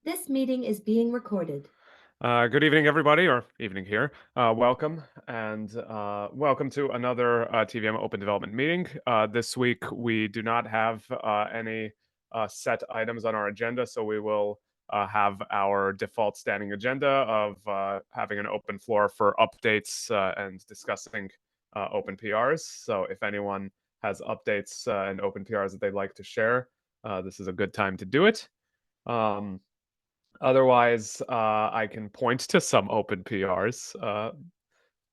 This meeting is being recorded. Good evening, everybody, or evening here. Welcome, and welcome to another TVM Open Development meeting. This week, we do not have any set items on our agenda, so we will have our default standing agenda of having an open floor for updates and discussing open PRs. So if anyone has updates and open PRs that they'd like to share, this is a good time to do it. Otherwise, I can point to some open PRs,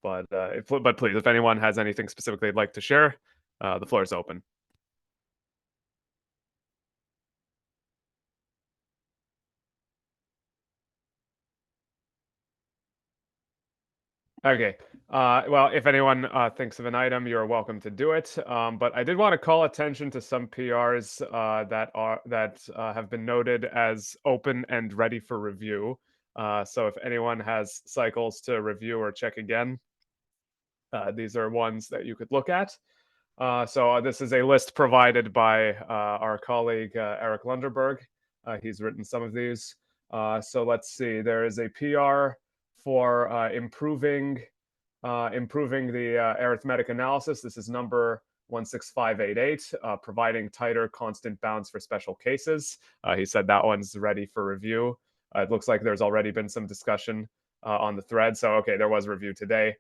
but please, if anyone has anything specific they'd like to share, the floor is open. Okay. Well, if anyone thinks of an item, you're welcome to do it. But I did want to call attention to some PRs that have been noted as open and ready for review. So if anyone has cycles to review or check again, these are ones that you could look at. So this is a list provided by our colleague Eric Lunderberg. He's written some of these. So let's see. There is a PR for improving the arithmetic analysis. This is number 16588, providing tighter constant bounds for special cases. He said that one's ready for review. It looks like there's already been some discussion on the thread. So okay, there was review today.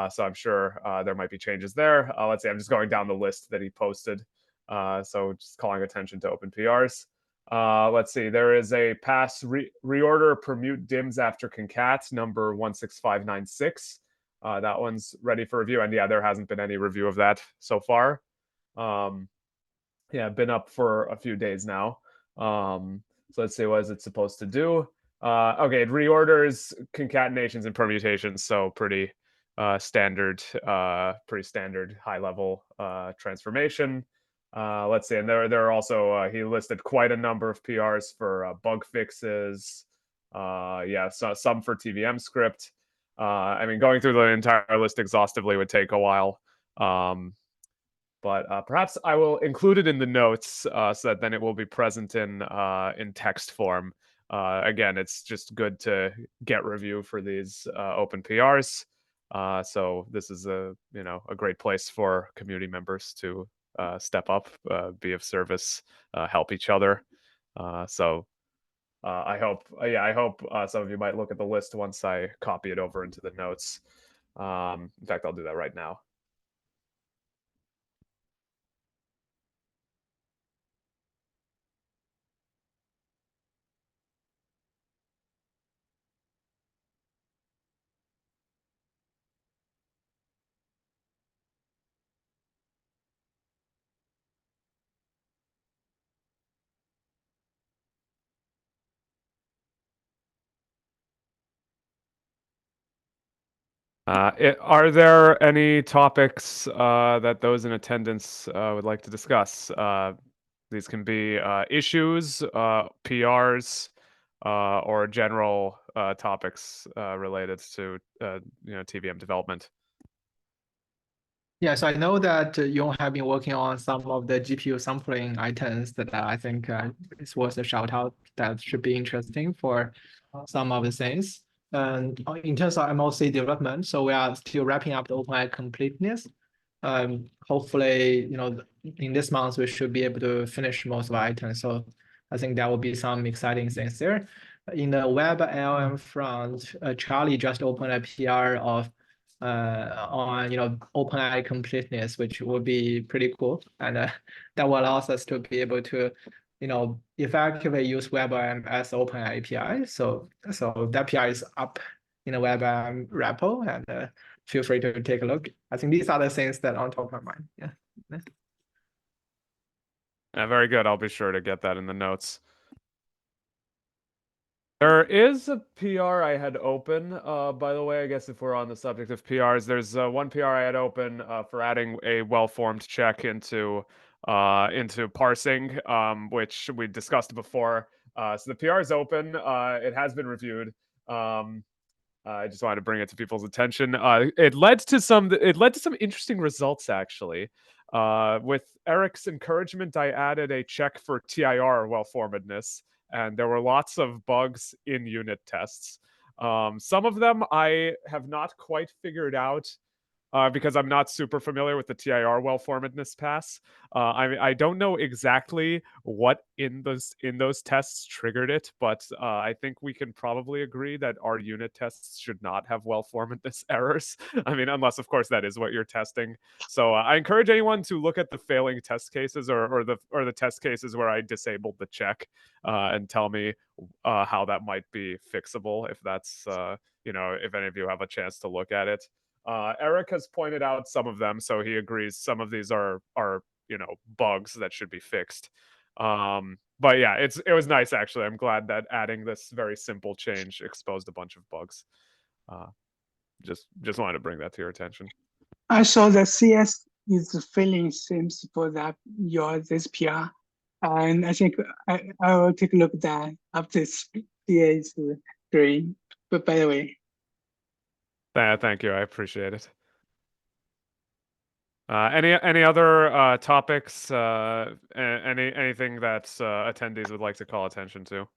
So I'm sure there might be changes there. Let's see, I'm just going down the list that he posted. So just calling attention to open PRs. Let's see, there is a pass reorder permute dims after concat number 16596. That one's ready for review. And yeah, there hasn't been any review of that so far. Yeah, been up for a few days now. So let's see, what is it supposed to do? Okay, it reorders concatenations and permutations, so pretty standard high level transformation. Let's see, and there are also he listed quite a number of PRs for bug fixes. Yeah, so some for TVM script. I mean, going through the entire list exhaustively would take a while. But perhaps I will include it in the notes so that then it will be present in text form. Again, it's just good to get review for these open PRs. So this is a great place for community members to step up, be of service, help each other. So I hope some of you might look at the list once I copy it over into the notes. In fact, I'll do that right now. Are there any topics that those in attendance would like to discuss? These can be issues, PRs, or general topics related to TVM development. Yes, I know that you have been working on some of the GPU sampling items that I think it's worth a shout out. That should be interesting for some of the things. And in terms of MOC development, so we are still wrapping up the OpenAI completeness. Hopefully, in this month we should be able to finish most of the items. So I think there will be some exciting things there. In the web LM front, Charlie just opened a PR of on OpenAI completeness, which will be pretty cool, and that will allow us to be able to effectively use WebM as OpenAI API. So that API is up in the WebM repo, and feel free to take a look. I think these are the things that are on top of my mind. Yeah. Very good. I'll be sure to get that in the notes. There is a PR I had open, by the way. I guess if we're on the subject of PRs, there's one PR I had open for adding a well-formed check into parsing, which we discussed before. So the PR is open. It has been reviewed. I just wanted to bring it to people's attention. It led to some interesting results, actually. With Eric's encouragement, I added a check for TIR well-formedness. and there were lots of bugs in unit tests. Some of them I have not quite figured out because I'm not super familiar with the TIR well-formedness pass. I don't know exactly what in those tests triggered it, but I think we can probably agree that our unit tests should not have well-formedness errors. I mean, unless of course that is what you're testing. So I encourage anyone to look at the failing test cases or the test cases where I disabled the check and tell me how that might be fixable if that's if any of you have a chance to look at it. Eric has pointed out some of them, so he agrees some of these are bugs that should be fixed. But yeah, it was nice actually. I'm glad that adding this very simple change exposed a bunch of bugs. Just wanted to bring that to your attention. I saw the CS is failing seems for this PR, and I think I will take a look at that after this CA is green. But by the way. Thank you. I appreciate it. Any other topics? Anything that attendees would like to call attention to?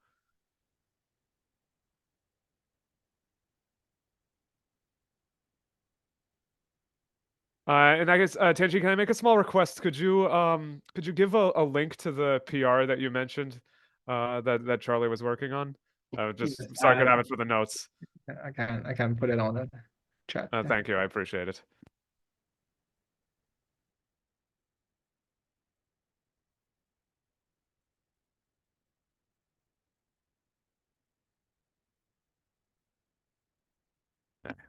And I guess Tenji, can I make a small request? Could you give a link to the PR that you mentioned that Charlie was working on? Just Yes, so I could have it for the notes. I can put it on the chat. Thank you. I appreciate it.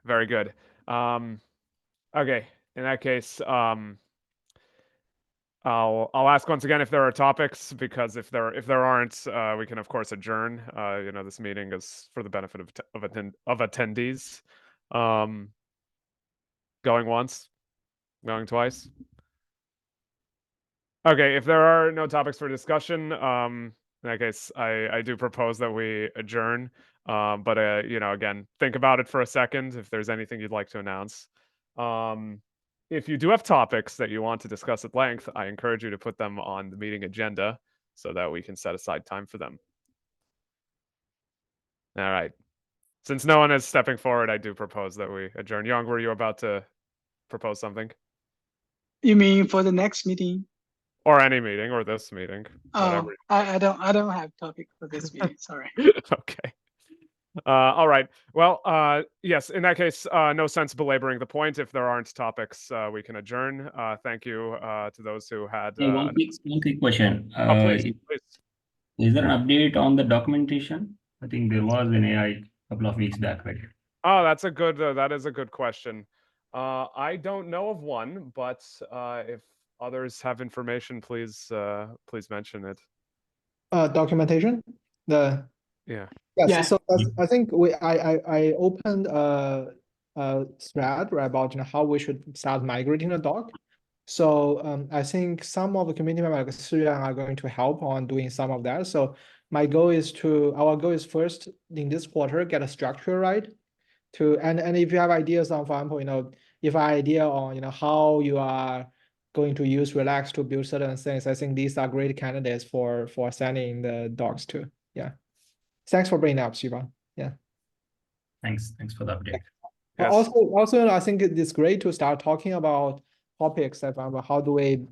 Very good. Okay. In that case, I'll ask once again if there are topics, because if there aren't, we can of course adjourn. This meeting is for the benefit of attendees. Going once, going twice. Okay, if there are no topics for discussion, in that case, I do propose that we adjourn. But again, think about it for a second. If there's anything you'd like to announce. If you do have topics that you want to discuss at length, I encourage you to put them on the meeting agenda so that we can set aside time for them. All right. Since no one is stepping forward, I do propose that we adjourn. Young, were you about to propose something? You mean for the next meeting? Or any meeting, or this meeting, whatever. I don't have topic for this meeting. Sorry. Okay. All right. Well, yes, in that case, no sense belaboring the point. If there aren't topics, we can adjourn. Thank you to those who had. One quick question. Please. Is there an update on the documentation? I think there was an AI a couple of weeks back, right? Oh, that is a good question. I don't know of one, but if others have information, please mention it. Documentation. Yeah. Yes. So I think I opened a thread right about how we should start migrating the doc. So I think some of the community members like Suyan are going to help on doing some of that. So our goal is first in this quarter get a structure right. And if you have ideas on, for example, if an idea on how you are going to use Relax to build certain things, I think these are great candidates for sending the docs to. Yeah. Thanks for bringing up, Shiva. Yeah. Thanks for the update. Yes. Also, I think it's great to start talking about topics about how do we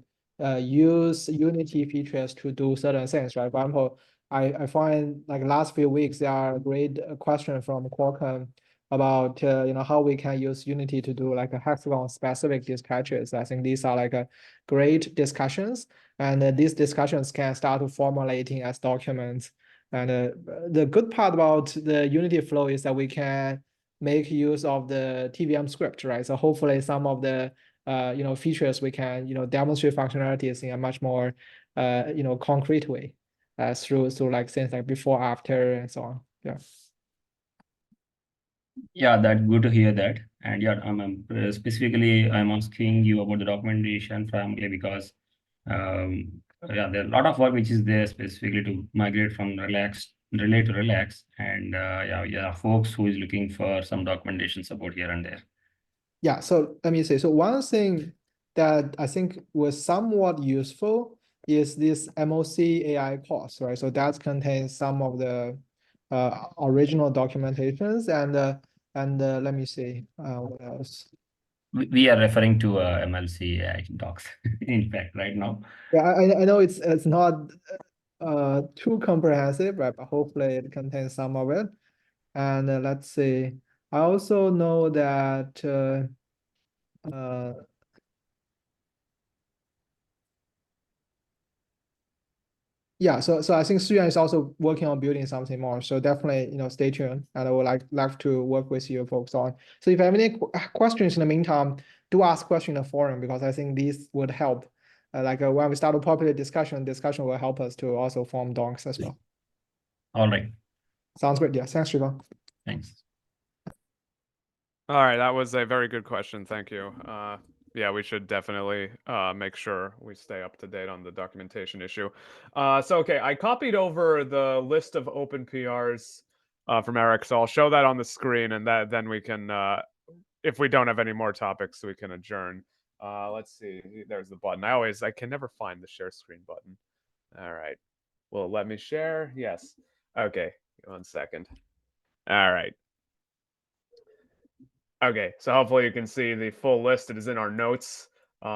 use Unity features to do certain things, right? For example, I find like last few weeks there are great questions from Qualcomm about how we can use Unity to do like a hexagon specific dispatches. I think these are like a great discussions, and these discussions can start to formulating as documents. And the good part about the Unity flow is that we can make use of the TVM script, right? So hopefully some of the features we can demonstrate functionalities in a much more concrete way through like things like before, after, and so on. Yeah. Yeah, that's good to hear that. And yeah, specifically I'm asking you about the documentation family because there are a lot of work which is there specifically to migrate from relay to relax, and folks who is looking for some documentation support here and there. Yeah, so let me say, so one thing that I think was somewhat useful is this MOC AI course, right? So that contains some of the original documentations and let me see what else. We are referring to MLC docs, in fact, right now. Yeah, I know it's not too comprehensive, right? But hopefully it contains some of it. And let's see. I also know that yeah, so I think Suyuan is also working on building something more. So definitely, stay tuned, and I would like to work with you folks on. So if you have any questions in the meantime, do ask question in the forum because I think these would help. When we start a popular discussion will help us to also form docs as well. All right. Sounds great. Yeah, thanks, Shiva. Thanks. All right, that was a very good question. Thank you. Yeah, we should definitely make sure we stay up to date on the documentation issue. Okay, I copied over the list of open PRs from Eric, so I'll show that on the screen, and then we can, if we don't have any more topics, we can adjourn. Let's see. There's the button. I can never find the share screen button. All right. Will it let me share? Yes. Okay. 1 second. All right. Okay, so hopefully you can see the full list. It is in our notes. So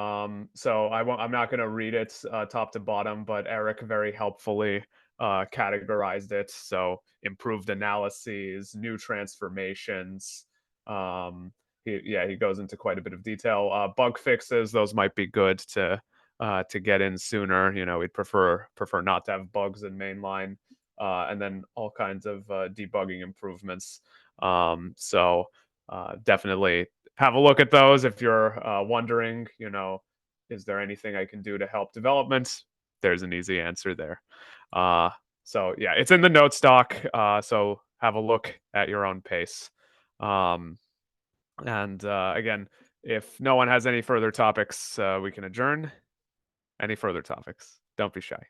I'm not going to read it top to bottom, but Eric very helpfully categorized it. So improved analyses, new transformations. He goes into quite a bit of detail. Bug fixes, those might be good to get in sooner. We'd prefer not to have bugs in mainline, and then all kinds of debugging improvements. Definitely have a look at those if you're wondering, is there anything I can do to help development? There's an easy answer there. Yeah, it's in the notes doc. So have a look at your own pace. Again, if no one has any further topics, we can adjourn. Any further topics? Don't be shy.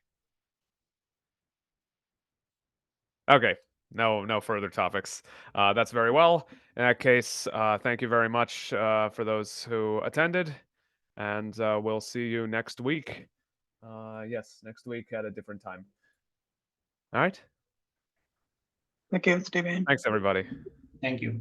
Okay. No further topics. That's very well. In that case, thank you very much for those who attended, and we'll see you next week. Yes, next week at a different time. All right. Thank you, Steven. Thanks, everybody. Thank you.